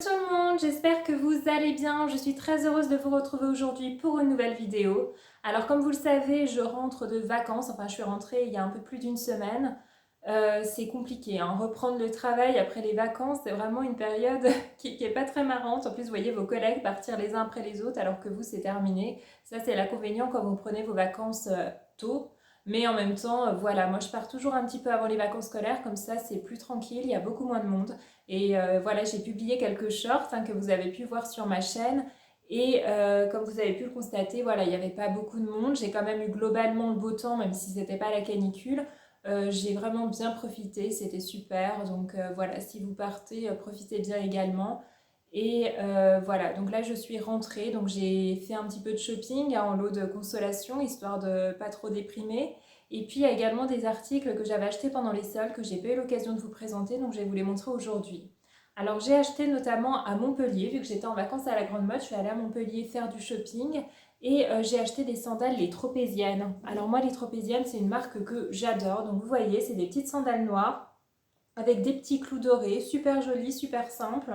Tout le monde, j'espère que vous allez bien. Je suis très heureuse de vous retrouver aujourd'hui pour une nouvelle vidéo. Alors comme vous le savez, je rentre de vacances, enfin je suis rentrée il y a un peu plus d'une semaine. C'est compliqué, hein. Reprendre le travail après les vacances, c'est vraiment une période qui est pas très marrante. En plus, vous voyez vos collègues partir les uns après les autres alors que vous, c'est terminé. Ça, c'est l'inconvénient quand vous prenez vos vacances tôt. Mais en même temps, voilà, moi je pars toujours un petit peu avant les vacances scolaires, comme ça c'est plus tranquille, il y a beaucoup moins de monde. Et voilà, j'ai publié quelques shorts que vous avez pu voir sur ma chaîne. Et comme vous avez pu le constater, voilà, il n'y avait pas beaucoup de monde. J'ai quand même eu globalement le beau temps, même si ce n'était pas la canicule. J'ai vraiment bien profité, c'était super. Donc voilà, si vous partez, profitez bien également. Et voilà, donc là je suis rentrée, donc j'ai fait un petit peu de shopping en lot de consolation, histoire de pas trop déprimer. Et puis il y a également des articles que j'avais achetés pendant les soldes que j'ai pas eu l'occasion de vous présenter, donc je vais vous les montrer aujourd'hui. Alors j'ai acheté notamment à Montpellier, vu que j'étais en vacances à la Grande Motte, je suis allée à Montpellier faire du shopping et j'ai acheté des sandales les Tropéziennes. Alors moi les Tropéziennes c'est une marque que j'adore, donc vous voyez c'est des petites sandales noires avec des petits clous dorés, super jolies, super simples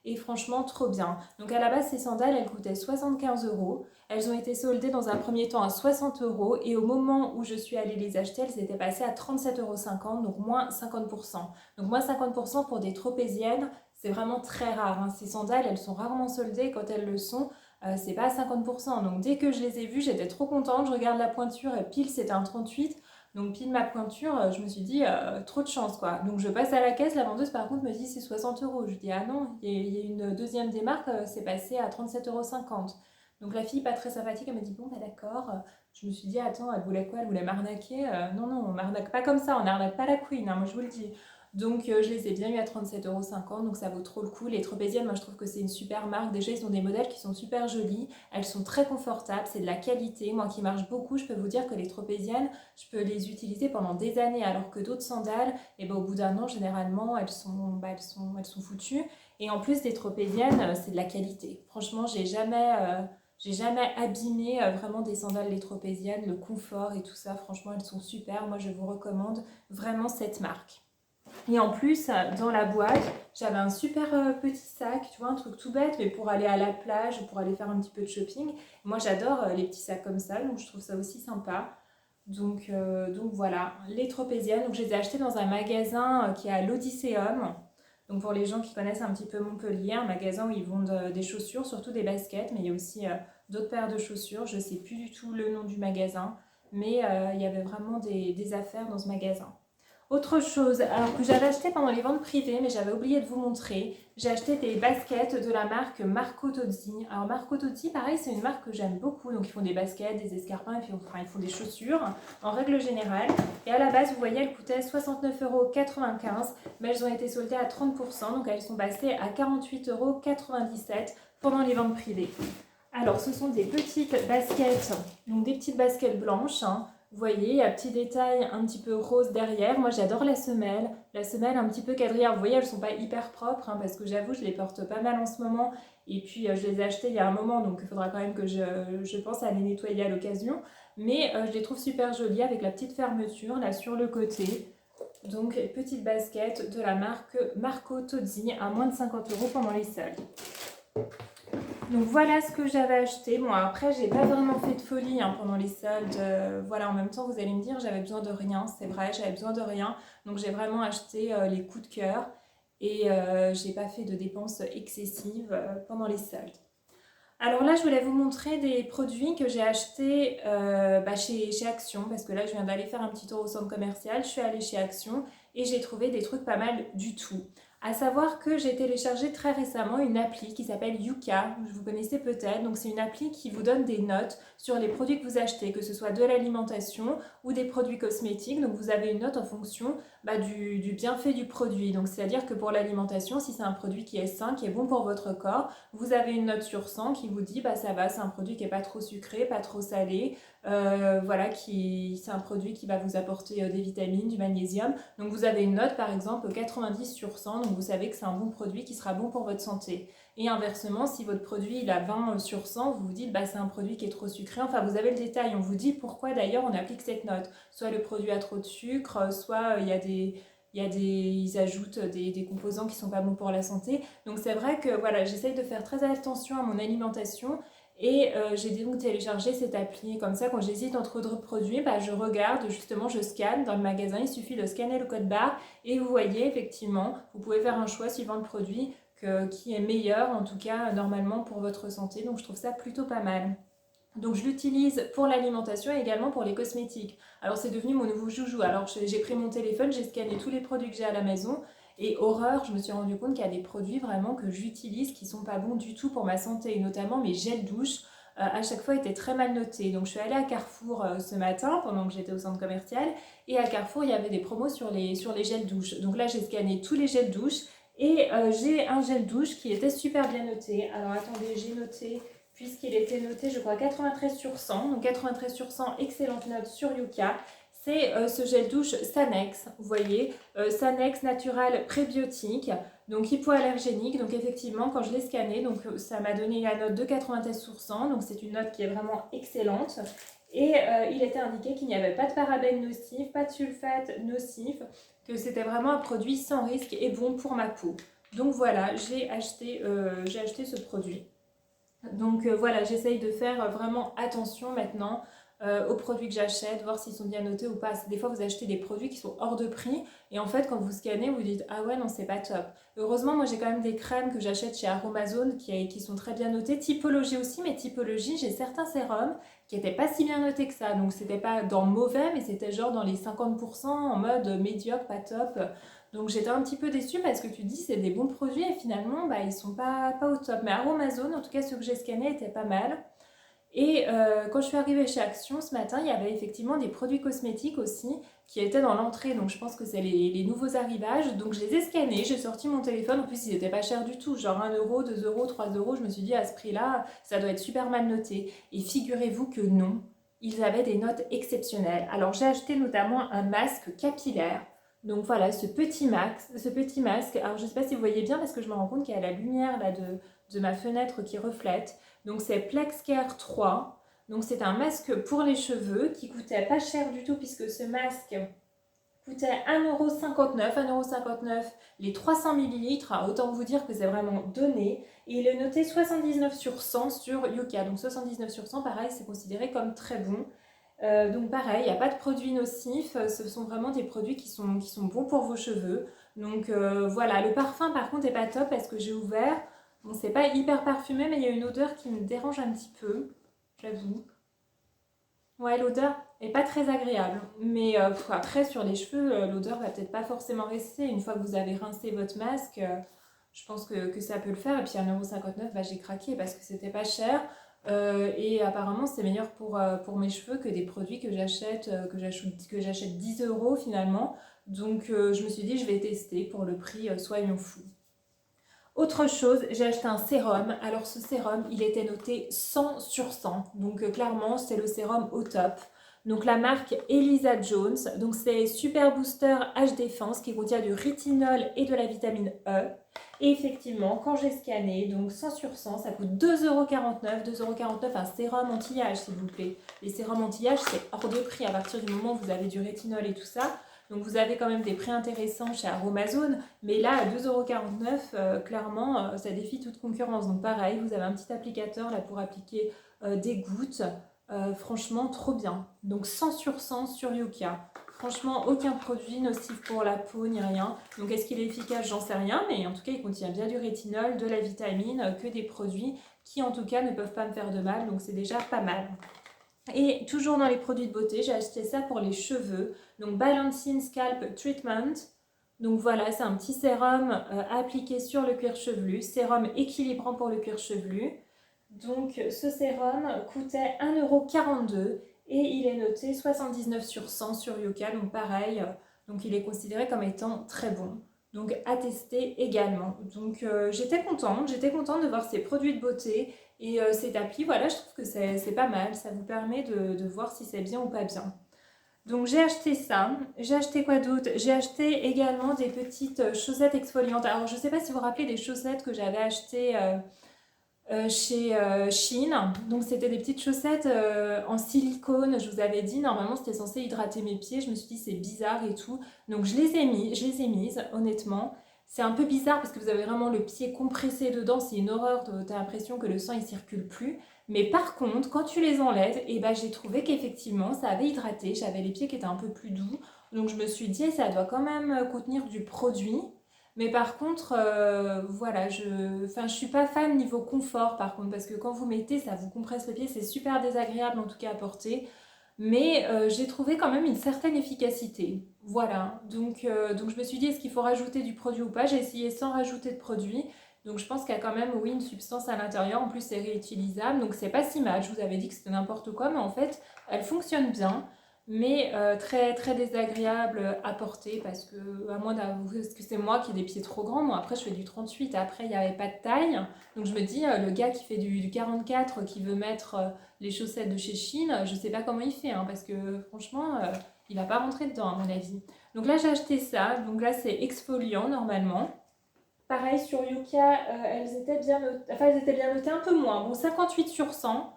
et franchement trop bien. Donc à la base ces sandales elles coûtaient 75 euros. Elles ont été soldées dans un premier temps à 60 euros et au moment où je suis allée les acheter elles étaient passées à 37,50 €, donc moins 50%. Donc moins 50% pour des tropéziennes, c'est vraiment très rare, hein. Ces sandales elles sont rarement soldées, quand elles le sont c'est pas à 50%. Donc dès que je les ai vues j'étais trop contente, je regarde la pointure et pile c'était un 38. Donc pile ma pointure, je me suis dit trop de chance quoi. Donc je passe à la caisse, la vendeuse par contre me dit c'est 60 euros. Je dis ah non, il y a une deuxième démarque, c'est passé à 37,50 €. Donc la fille pas très sympathique, elle me dit bon bah d'accord. Je me suis dit attends, elle voulait quoi? Elle voulait m'arnaquer? Non non, on m'arnaque pas comme ça, on n'arnaque pas la queen, hein, moi je vous le dis. Donc je les ai bien eu à 37,50 €, donc ça vaut trop le coup. Les Tropéziennes, moi je trouve que c'est une super marque. Déjà ils ont des modèles qui sont super jolis, elles sont très confortables, c'est de la qualité. Moi qui marche beaucoup, je peux vous dire que les Tropéziennes, je peux les utiliser pendant des années, alors que d'autres sandales, et ben, au bout d'un an, généralement, elles sont foutues. Et en plus, des tropéziennes, c'est de la qualité. Franchement, j'ai jamais abîmé vraiment des sandales les tropéziennes, le confort et tout ça. Franchement, elles sont super. Moi, je vous recommande vraiment cette marque. Et en plus, dans la boîte, j'avais un super petit sac, tu vois, un truc tout bête, mais pour aller à la plage, pour aller faire un petit peu de shopping. Moi, j'adore les petits sacs comme ça, donc je trouve ça aussi sympa. Donc voilà, les tropéziennes. Donc je les ai achetées dans un magasin qui est à l'Odysseum. Donc pour les gens qui connaissent un petit peu Montpellier, un magasin où ils vendent des chaussures, surtout des baskets, mais il y a aussi d'autres paires de chaussures. Je ne sais plus du tout le nom du magasin, mais il y avait vraiment des affaires dans ce magasin. Autre chose, alors que j'avais acheté pendant les ventes privées, mais j'avais oublié de vous montrer, j'ai acheté des baskets de la marque Marco Tozzi. Alors Marco Tozzi, pareil, c'est une marque que j'aime beaucoup, donc ils font des baskets, des escarpins, et puis enfin, ils font des chaussures en règle générale. Et à la base, vous voyez, elles coûtaient 69,95 €, mais elles ont été soldées à 30%, donc elles sont passées à 48,97 € pendant les ventes privées. Alors, ce sont des petites baskets, donc des petites baskets blanches, hein. Vous voyez, il y a un petit détail un petit peu rose derrière. Moi, j'adore la semelle un petit peu quadrillée. Vous voyez, elles ne sont pas hyper propres, hein, parce que j'avoue, je les porte pas mal en ce moment. Et puis, je les ai achetées il y a un moment, donc il faudra quand même que je pense à les nettoyer à l'occasion. Mais je les trouve super jolies avec la petite fermeture là sur le côté. Donc, petite basket de la marque Marco Tozzi à moins de 50 € pendant les soldes. Donc voilà ce que j'avais acheté. Bon après j'ai pas vraiment fait de folie hein, pendant les soldes. Voilà, en même temps vous allez me dire j'avais besoin de rien, c'est vrai, j'avais besoin de rien. Donc j'ai vraiment acheté les coups de cœur et j'ai pas fait de dépenses excessives pendant les soldes. Alors là je voulais vous montrer des produits que j'ai achetés chez Action, parce que là je viens d'aller faire un petit tour au centre commercial, je suis allée chez Action et j'ai trouvé des trucs pas mal du tout. À savoir que j'ai téléchargé très récemment une appli qui s'appelle Yuka, vous connaissez peut-être. Donc c'est une appli qui vous donne des notes sur les produits que vous achetez, que ce soit de l'alimentation ou des produits cosmétiques. Donc vous avez une note en fonction du bienfait du produit. Donc c'est-à-dire que pour l'alimentation, si c'est un produit qui est sain, qui est bon pour votre corps, vous avez une note sur 100 qui vous dit ça va, c'est un produit qui n'est pas trop sucré, pas trop salé, voilà, c'est un produit qui va vous apporter des vitamines, du magnésium. Donc vous avez une note par exemple 90 sur 100, donc vous savez que c'est un bon produit qui sera bon pour votre santé. Et inversement, si votre produit il a 20 sur 100, vous vous dites c'est un produit qui est trop sucré. Enfin vous avez le détail, on vous dit pourquoi d'ailleurs on applique cette note. Soit le produit a trop de sucre, soit il y ils ajoutent des composants qui sont pas bons pour la santé. Donc c'est vrai que voilà, j'essaye de faire très attention à mon alimentation. Et j'ai donc téléchargé cette appli, comme ça quand j'hésite entre d'autres produits, bah, je regarde, justement je scanne dans le magasin, il suffit de scanner le code barre et vous voyez effectivement, vous pouvez faire un choix suivant le produit qui est meilleur en tout cas normalement pour votre santé, donc je trouve ça plutôt pas mal. Donc je l'utilise pour l'alimentation et également pour les cosmétiques. Alors c'est devenu mon nouveau joujou. Alors j'ai pris mon téléphone, j'ai scanné tous les produits que j'ai à la maison et horreur, je me suis rendu compte qu'il y a des produits vraiment que j'utilise qui sont pas bons du tout pour ma santé et notamment mes gels douche. À chaque fois étaient très mal notés. Donc je suis allée à Carrefour ce matin pendant que j'étais au centre commercial et à Carrefour il y avait des promos sur les gels douche. Donc là j'ai scanné tous les gels douche et j'ai un gel douche qui était super bien noté. Alors attendez, j'ai noté puisqu'il était noté, je crois, 93 sur 100. Donc 93 sur 100, excellente note sur Yuka. C'est ce gel douche Sanex, vous voyez, Sanex Natural Prébiotique, donc hypoallergénique. Donc effectivement, quand je l'ai scanné, donc ça m'a donné la note de 93 sur 100. Donc c'est une note qui est vraiment excellente. Et il était indiqué qu'il n'y avait pas de parabènes nocifs, pas de sulfate nocif, que c'était vraiment un produit sans risque et bon pour ma peau. Donc voilà, j'ai acheté ce produit. Donc voilà, j'essaye de faire vraiment attention maintenant aux produits que j'achète, voir s'ils sont bien notés ou pas. Des fois, vous achetez des produits qui sont hors de prix et en fait, quand vous scannez, vous dites ah ouais, non, c'est pas top. Heureusement, moi j'ai quand même des crèmes que j'achète chez Aromazone qui sont très bien notées. Typologie aussi, mais Typologie, j'ai certains sérums qui n'étaient pas si bien notés que ça. Donc c'était pas dans mauvais, mais c'était genre dans les 50% en mode médiocre, pas top. Donc j'étais un petit peu déçue parce que tu dis c'est des bons produits et finalement bah, ils sont pas au top. Mais Aromazone, en tout cas ceux que j'ai scannés étaient pas mal. Et quand je suis arrivée chez Action ce matin, il y avait effectivement des produits cosmétiques aussi qui étaient dans l'entrée. Donc je pense que c'est les nouveaux arrivages. Donc je les ai scannés, j'ai sorti mon téléphone. En plus ils n'étaient pas chers du tout, genre 1 euro, 2 euros, 3 euros. Je me suis dit à ce prix-là, ça doit être super mal noté. Et figurez-vous que non, ils avaient des notes exceptionnelles. Alors j'ai acheté notamment un masque capillaire. Donc voilà, ce petit masque. Alors je ne sais pas si vous voyez bien parce que je me rends compte qu'il y a la lumière là de ma fenêtre qui reflète. Donc c'est Plexcare 3. Donc c'est un masque pour les cheveux qui coûtait pas cher du tout puisque ce masque coûtait 1,59 €, 1,59 € les 300 millilitres. Autant vous dire que c'est vraiment donné. Et il est noté 79 sur 100 sur Yuka. Donc 79 sur 100, pareil, c'est considéré comme très bon. Donc pareil, il n'y a pas de produits nocifs, ce sont vraiment des produits qui sont bons pour vos cheveux. Donc voilà, le parfum par contre n'est pas top parce que j'ai ouvert. Bon, c'est pas hyper parfumé, mais il y a une odeur qui me dérange un petit peu, j'avoue. Ouais, l'odeur est pas très agréable. Mais après, sur les cheveux, l'odeur va peut-être pas forcément rester. Une fois que vous avez rincé votre masque, je pense que ça peut le faire. Et puis 1,59 €, bah, j'ai craqué parce que c'était pas cher. Et apparemment, c'est meilleur pour mes cheveux que des produits que j'achète 10 € finalement. Donc je me suis dit, je vais tester pour le prix, soyons fous. Autre chose, j'ai acheté un sérum. Alors ce sérum, il était noté 100 sur 100. Donc clairement, c'est le sérum au top. Donc la marque Elisa Jones. Donc c'est Super Booster H Défense qui contient du rétinol et de la vitamine E. Et effectivement, quand j'ai scanné, donc 100 sur 100, ça coûte 2,49 €. 2,49 € un sérum anti-âge, s'il vous plaît. Les sérums anti-âge, c'est hors de prix à partir du moment où vous avez du rétinol et tout ça. Donc vous avez quand même des prix intéressants chez Aromazone, mais là à 2,49 €, clairement, ça défie toute concurrence. Donc pareil, vous avez un petit applicateur là pour appliquer des gouttes. Franchement, trop bien. Donc 100 sur 100 sur Yuka. Franchement, aucun produit nocif pour la peau ni rien. Donc est-ce qu'il est efficace? J'en sais rien, mais en tout cas, il contient bien du rétinol, de la vitamine, que des produits qui en tout cas ne peuvent pas me faire de mal. Donc c'est déjà pas mal. Et toujours dans les produits de beauté, j'ai acheté ça pour les cheveux. Donc Balancing Scalp Treatment. Donc voilà, c'est un petit sérum appliqué sur le cuir chevelu. Sérum équilibrant pour le cuir chevelu. Donc ce sérum coûtait 1,42 € et il est noté 79 sur 100 sur Yuka. Donc pareil, donc il est considéré comme étant très bon. Donc à tester également. Donc j'étais contente de voir ces produits de beauté. Et cette appli, voilà, je trouve que c'est pas mal. Ça vous permet de voir si c'est bien ou pas bien. Donc j'ai acheté ça. J'ai acheté quoi d'autre? J'ai acheté également des petites chaussettes exfoliantes. Alors je sais pas si vous vous rappelez des chaussettes que j'avais achetées chez Shein. Donc c'était des petites chaussettes en silicone, je vous avais dit, normalement c'était censé hydrater mes pieds, je me suis dit c'est bizarre et tout. Donc je les ai mises, honnêtement. C'est un peu bizarre parce que vous avez vraiment le pied compressé dedans, c'est une horreur, t'as l'impression que le sang il circule plus. Mais par contre, quand tu les enlèves, et ben, j'ai trouvé qu'effectivement ça avait hydraté, j'avais les pieds qui étaient un peu plus doux. Donc je me suis dit ça doit quand même contenir du produit. Mais par contre, voilà, je suis pas fan niveau confort par contre, parce que quand vous mettez, ça vous compresse le pied, c'est super désagréable en tout cas à porter. Mais j'ai trouvé quand même une certaine efficacité. Voilà, donc je me suis dit, est-ce qu'il faut rajouter du produit ou pas? J'ai essayé sans rajouter de produit. Donc je pense qu'il y a quand même, oui, une substance à l'intérieur. En plus, c'est réutilisable, donc c'est pas si mal. Je vous avais dit que c'était n'importe quoi, mais en fait, elle fonctionne bien mais très très désagréable à porter parce que, à moins d'avouer que c'est moi qui ai des pieds trop grands, moi après je fais du 38, après il n'y avait pas de taille, donc je me dis, le gars qui fait du 44, qui veut mettre les chaussettes de chez Chine, je sais pas comment il fait, hein, parce que franchement, il va pas rentrer dedans à mon avis. Donc là j'ai acheté ça, donc là c'est exfoliant normalement. Pareil sur Yuka, elles étaient bien notées, enfin elles étaient bien notées un peu moins, bon 58 sur 100.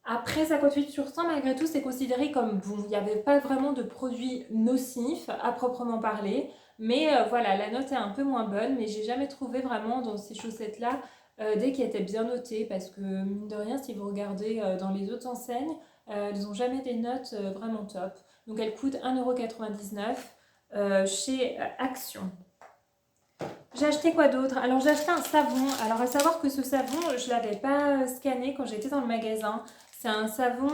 Après 58 sur 100, malgré tout, c'est considéré comme bon. Il n'y avait pas vraiment de produits nocifs à proprement parler. Mais voilà, la note est un peu moins bonne. Mais j'ai jamais trouvé vraiment dans ces chaussettes-là des qui étaient bien notées. Parce que mine de rien, si vous regardez dans les autres enseignes, elles n'ont jamais des notes vraiment top. Donc elles coûtent 1,99 € chez Action. J'ai acheté quoi d'autre? Alors j'ai acheté un savon. Alors à savoir que ce savon, je ne l'avais pas scanné quand j'étais dans le magasin. C'est un savon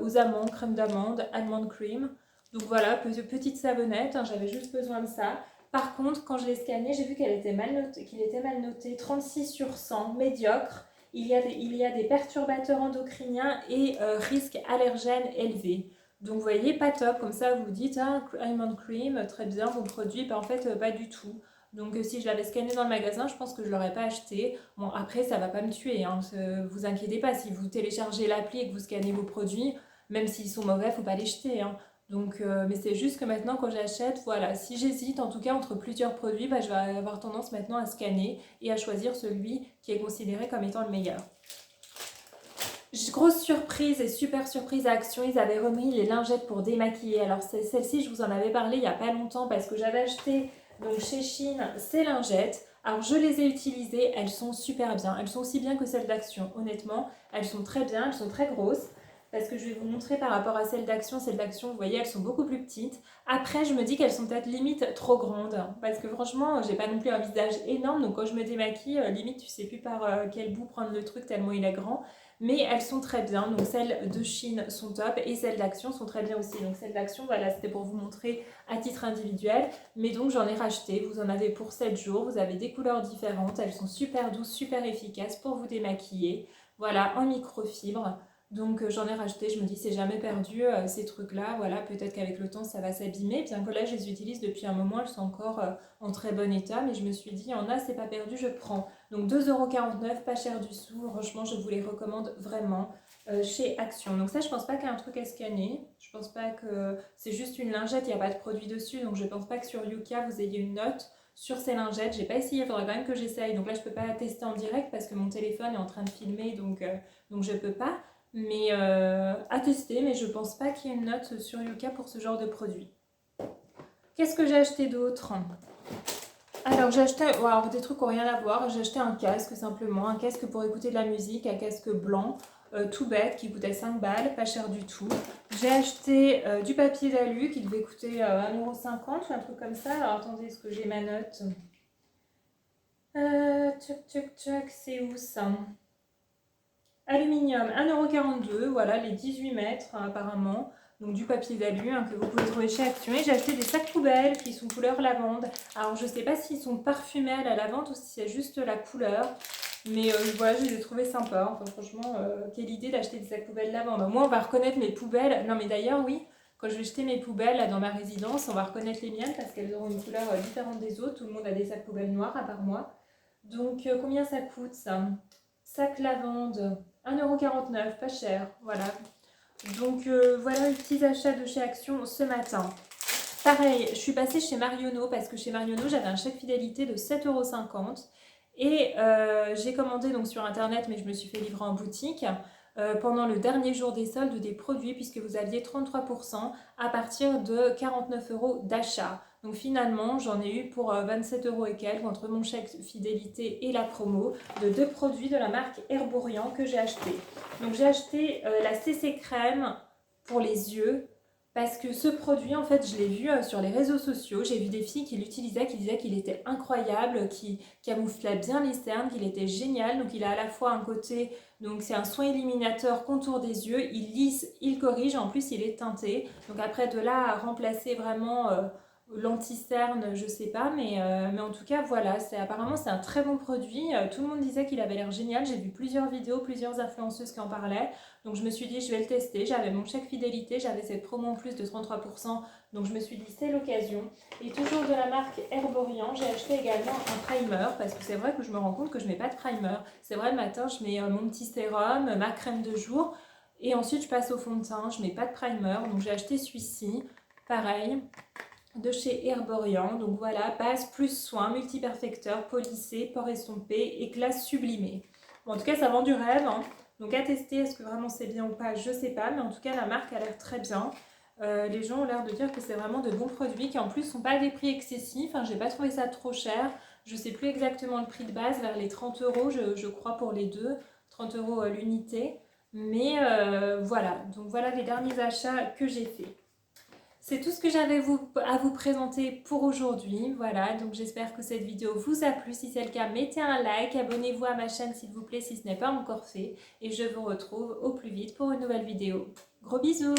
aux amandes, crème d'amande, almond cream. Donc voilà, petite savonnette, hein, j'avais juste besoin de ça. Par contre, quand je l'ai scanné, j'ai vu qu'il était mal noté, 36 sur 100, médiocre. Il y a des perturbateurs endocriniens et risque allergène élevé. Donc vous voyez, pas top, comme ça vous dites, ah, almond cream, très bien, bon produit, en fait pas du tout. Donc si je l'avais scanné dans le magasin, je pense que je ne l'aurais pas acheté. Bon, après, ça ne va pas me tuer, hein, vous inquiétez pas. Si vous téléchargez l'appli et que vous scannez vos produits, même s'ils sont mauvais, il ne faut pas les jeter, hein. Donc, mais c'est juste que maintenant, quand j'achète, voilà, si j'hésite, en tout cas, entre plusieurs produits, bah, je vais avoir tendance maintenant à scanner et à choisir celui qui est considéré comme étant le meilleur. Grosse surprise et super surprise à Action, ils avaient remis les lingettes pour démaquiller. Alors celle-ci, je vous en avais parlé il n'y a pas longtemps parce que j'avais acheté donc chez Shein ces lingettes. Alors je les ai utilisées, elles sont super bien. Elles sont aussi bien que celles d'Action, honnêtement. Elles sont très bien, elles sont très grosses. Parce que je vais vous montrer par rapport à celles d'Action, vous voyez, elles sont beaucoup plus petites. Après, je me dis qu'elles sont peut-être limite trop grandes. Parce que franchement, j'ai pas non plus un visage énorme. Donc quand je me démaquille, limite tu sais plus par quel bout prendre le truc tellement il est grand. Mais elles sont très bien, donc celles de Chine sont top et celles d'Action sont très bien aussi. Donc celles d'Action, voilà, c'était pour vous montrer à titre individuel. Mais donc j'en ai racheté, vous en avez pour 7 jours, vous avez des couleurs différentes, elles sont super douces, super efficaces pour vous démaquiller. Voilà, en microfibre. Donc j'en ai racheté, je me dis c'est jamais perdu ces trucs-là. Voilà, peut-être qu'avec le temps ça va s'abîmer. Bien que là je les utilise depuis un moment, elles sont encore en très bon état. Mais je me suis dit, il y en a, c'est pas perdu, je prends. Donc 2,49 €, pas cher du tout. Franchement, je vous les recommande vraiment chez Action. Donc ça, je pense pas qu'il y a un truc à scanner. Je pense pas que c'est juste une lingette, il n'y a pas de produit dessus. Donc je pense pas que sur Yuka, vous ayez une note sur ces lingettes. J'ai pas essayé, il faudrait quand même que j'essaye. Donc là, je peux pas la tester en direct parce que mon téléphone est en train de filmer, donc je peux pas. Mais à tester, mais je pense pas qu'il y ait une note sur Yuka pour ce genre de produit. Qu'est-ce que j'ai acheté d'autre? Alors j'ai acheté alors, des trucs qui n'ont rien à voir. J'ai acheté un casque simplement, un casque pour écouter de la musique, un casque blanc, tout bête, qui coûtait 5 balles, pas cher du tout. J'ai acheté du papier d'alu qui devait coûter 1,50 € ou un truc comme ça. Alors attendez, est-ce que j'ai ma note? Tchoc, c'est où ça? Aluminium, 1,42 €, voilà, les 18 mètres apparemment. Donc du papier d'alu que vous pouvez trouver chez Action. Et j'ai acheté des sacs poubelles qui sont couleur lavande. Alors je sais pas s'ils sont parfumés à la lavande ou si c'est juste la couleur. Mais voilà, je les ai trouvés sympas. Enfin franchement, quelle idée d'acheter des sacs poubelles lavande. Moi on va reconnaître mes poubelles. Non mais d'ailleurs oui, quand je vais jeter mes poubelles là, dans ma résidence, on va reconnaître les miennes parce qu'elles auront une couleur différente des autres. Tout le monde a des sacs poubelles noirs à part moi. Donc combien ça coûte ça? Sac lavande, 1,49 €, pas cher, voilà. Donc voilà les petits achats de chez Action ce matin. Pareil, je suis passée chez Marionneau parce que chez Marionneau j'avais un chèque fidélité de 7,50 € Et j'ai commandé donc sur internet, mais je me suis fait livrer en boutique pendant le dernier jour des soldes des produits, puisque vous aviez 33% à partir de 49 € d'achat. Donc finalement, j'en ai eu pour 27 € et quelques entre mon chèque fidélité et la promo de 2 produits de la marque Herborian que j'ai acheté. Donc j'ai acheté la CC crème pour les yeux. Parce que ce produit, en fait, je l'ai vu sur les réseaux sociaux. J'ai vu des filles qui l'utilisaient, qui disaient qu'il était incroyable, qui camouflait bien les cernes, qu'il était génial. Donc, il a à la fois un côté, donc c'est un soin éliminateur contour des yeux. Il lisse, il corrige. En plus, il est teinté. Donc, après, de là à remplacer vraiment l'anti-cerne, je sais pas. Mais en tout cas, voilà. Apparemment, c'est un très bon produit. Tout le monde disait qu'il avait l'air génial. J'ai vu plusieurs vidéos, plusieurs influenceuses qui en parlaient. Donc je me suis dit, je vais le tester. J'avais mon chèque fidélité, j'avais cette promo en plus de 33%. Donc je me suis dit, c'est l'occasion. Et toujours de la marque Herborian, j'ai acheté également un primer. Parce que c'est vrai que je me rends compte que je ne mets pas de primer. C'est vrai, le matin, je mets mon petit sérum, ma crème de jour. Et ensuite, je passe au fond de teint. Je ne mets pas de primer. Donc j'ai acheté celui-ci. Pareil, de chez Herborian. Donc voilà, base plus soin, multi-perfecteur, polissé, pores estompé, éclat sublimé. Bon, en tout cas, ça vend du rêve, hein. Donc à tester, est-ce que vraiment c'est bien ou pas, je sais pas. Mais en tout cas, la marque a l'air très bien. Les gens ont l'air de dire que c'est vraiment de bons produits qui en plus sont pas à des prix excessifs. Enfin, j'ai pas trouvé ça trop cher. Je sais plus exactement le prix de base, vers les 30 € je crois pour les deux. 30 € l'unité. Mais voilà, donc voilà les derniers achats que j'ai faits. C'est tout ce que j'avais à vous présenter pour aujourd'hui. Voilà, donc j'espère que cette vidéo vous a plu. Si c'est le cas, mettez un like, abonnez-vous à ma chaîne s'il vous plaît si ce n'est pas encore fait. Et je vous retrouve au plus vite pour une nouvelle vidéo. Gros bisous!